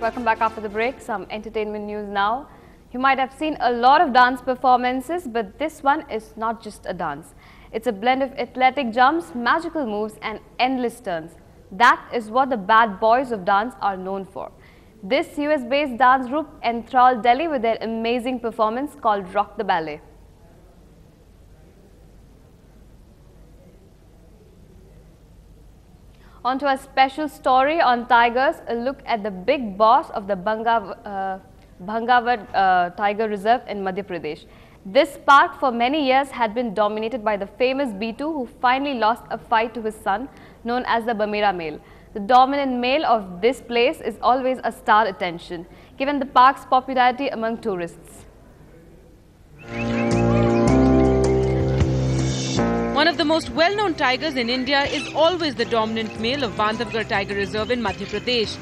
Welcome back after the break. Some entertainment news now. You might have seen a lot of dance performances, but this one is not just a dance. It's a blend of athletic jumps, magical moves and endless turns. That is what the bad boys of dance are known for. This US-based dance group enthralled Delhi with their amazing performance called Rock the Ballet. On to a special story on tigers, a look at the big boss of the Bhangawad Tiger Reserve in Madhya Pradesh. This park for many years had been dominated by the famous B2 who finally lost a fight to his son known as the Bamera male. The dominant male of this place is always a star attention, given the park's popularity among tourists. One of the most well-known tigers in India is always the dominant male of Bandhavgarh Tiger Reserve in Madhya Pradesh.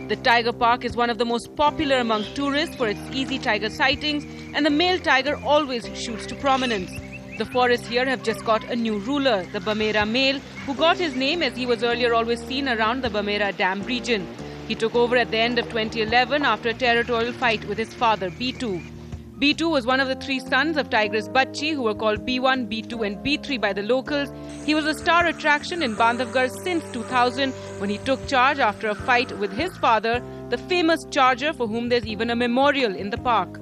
The tiger park is one of the most popular among tourists for its easy tiger sightings, and the male tiger always shoots to prominence. The forests here have just got a new ruler, the Bamera male, who got his name as he was earlier always seen around the Bamera Dam region. He took over at the end of 2011 after a territorial fight with his father, B2. B2 was one of the three sons of Tigress Bachchi, who were called B1, B2 and B3 by the locals. He was a star attraction in Bandhavgarh since 2000 when he took charge after a fight with his father, the famous charger for whom there's even a memorial in the park.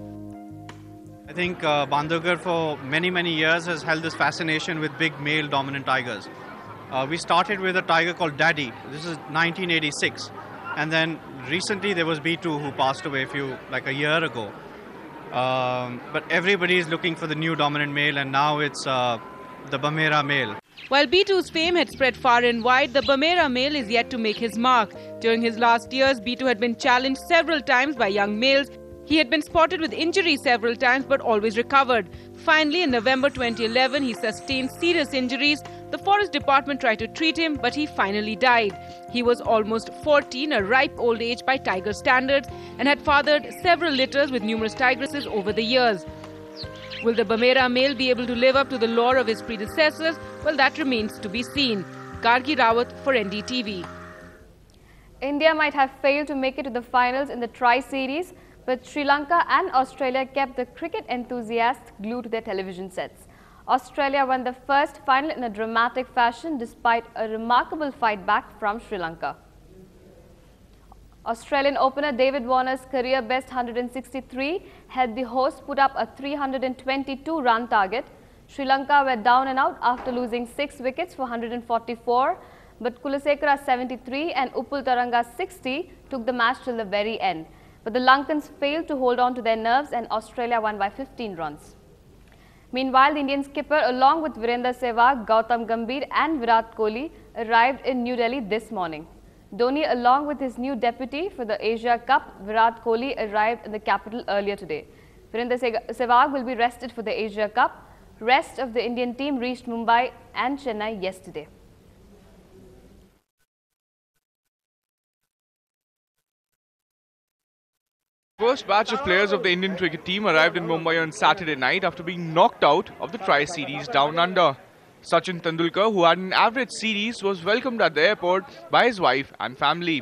I think Bandhavgarh for many years has held this fascination with big male dominant tigers. We started with a tiger called Daddy. This is 1986. And then recently there was B2 who passed away a year ago. But everybody is looking for the new dominant male, and now it's the Bamera male. While B2's fame had spread far and wide, the Bamera male is yet to make his mark. During his last years, B2 had been challenged several times by young males. He had been spotted with injury several times but always recovered. Finally, in November 2011, he sustained serious injuries. The Forest Department tried to treat him, but he finally died. He was almost 14, a ripe old age by tiger standards, and had fathered several litters with numerous tigresses over the years. Will the Bamera male be able to live up to the lore of his predecessors? Well, that remains to be seen. Gargi Rawat for NDTV. India might have failed to make it to the finals in the Tri-Series, but Sri Lanka and Australia kept the cricket enthusiasts glued to their television sets. Australia won the first final in a dramatic fashion despite a remarkable fight back from Sri Lanka. Australian opener David Warner's career best 163 helped the hosts put up a 322-run target. Sri Lanka were down and out after losing 6 wickets for 144, but Kulasekara 73 and Uppul Taranga 60 took the match till the very end. But the Lankans failed to hold on to their nerves and Australia won by 15 runs. Meanwhile, the Indian skipper along with Virender Sehwag, Gautam Gambhir and Virat Kohli arrived in New Delhi this morning. Dhoni along with his new deputy for the Asia Cup, Virat Kohli, arrived in the capital earlier today. Virender Sehwag will be rested for the Asia Cup. Rest of the Indian team reached Mumbai and Chennai yesterday. First batch of players of the Indian cricket team arrived in Mumbai on Saturday night after being knocked out of the Tri-Series Down Under. Sachin Tendulkar, who had an average series, was welcomed at the airport by his wife and family.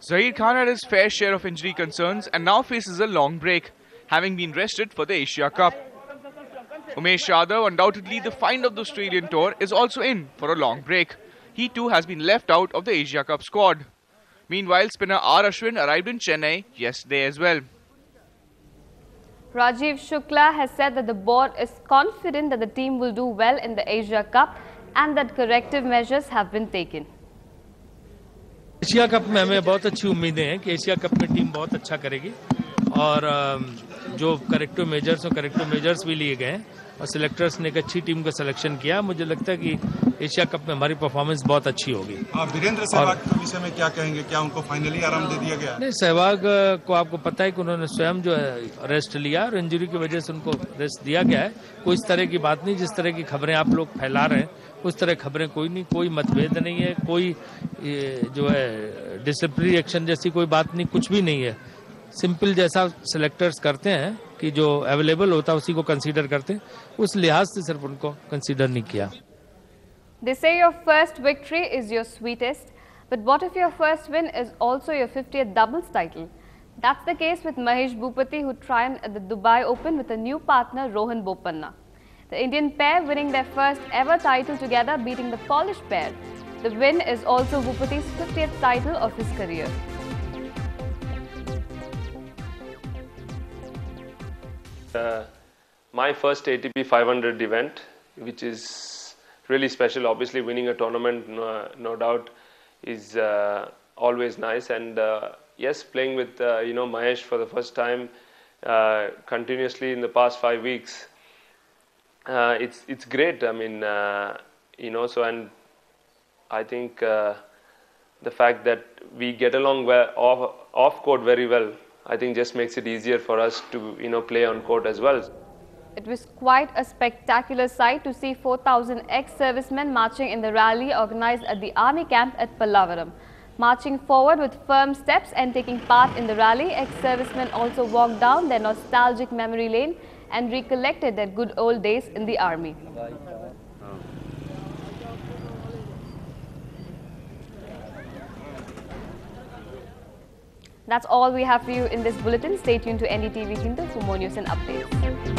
Zaheer Khan had his fair share of injury concerns and now faces a long break, having been rested for the Asia Cup. Umesh Yadav, undoubtedly the find of the Australian tour, is also in for a long break. He too has been left out of the Asia Cup squad. Meanwhile, spinner R. Ashwin arrived in Chennai yesterday as well. Rajiv Shukla has said that the board is confident that the team will do well in the Asia Cup and that corrective measures have been taken. Asia cup में हमें बहुत अच्छी उम्मीदें हैं कि Asia cup में team बहुत अच्छा करेगी और जो करेक्टिव मेजर्स भी लिए गए हैं और सिलेक्टर्स ने एक अच्छी टीम का सिलेक्शन किया। मुझे लगता है कि एशिया कप में हमारी परफॉर्मेंस बहुत अच्छी होगी। वीरेंद्र सहवाग के विषय में क्या कहेंगे? क्या उनको फाइनली आराम दे दिया गया? नहीं, सहवाग को आपको पता है कि उन्होंने स्वयं जो है रेस्ट लिया और इंजरी की वजह से उनको रेस्ट दिया गया है। कोई इस तरह की बात नहीं, जिस तरह की खबरें आप लोग फैला रहे हैं उस तरह खबरें कोई नहीं, कोई मतभेद नहीं है, कोई जो है डिसिप्लिनरी एक्शन जैसी कोई बात नहीं, कुछ भी नहीं है। सिंपल जैसा सिलेक्टर्स करते हैं कि जो अवेलेबल होता है उसी को कंसीडर करते हैं, उस लिहाज से सिर्फ उनको कंसीडर नहीं किया। They say your first victory is your sweetest. But what if your first win is also your 50th doubles title? That's the case with Mahesh Bhupati, who triumphed at the Dubai Open with a new partner, Rohan Bopanna. The Indian pair winning their first ever title together, beating the Polish pair. The win is also Bhupati's 50th title of his career. My first ATP 500 event, which is really special. Obviously, winning a tournament, no doubt, is always nice. And yes, playing with Mahesh for the first time continuously in the past 5 weeks, it's great. I mean, so, and I think the fact that we get along well off court very well, I think just makes it easier for us to play on court as well. It was quite a spectacular sight to see 4,000 ex-servicemen marching in the rally organized at the army camp at Pallavaram. Marching forward with firm steps and taking part in the rally, ex-servicemen also walked down their nostalgic memory lane and recollected their good old days in the army. That's all we have for you in this bulletin. Stay tuned to NDTV Hindu for more news and updates.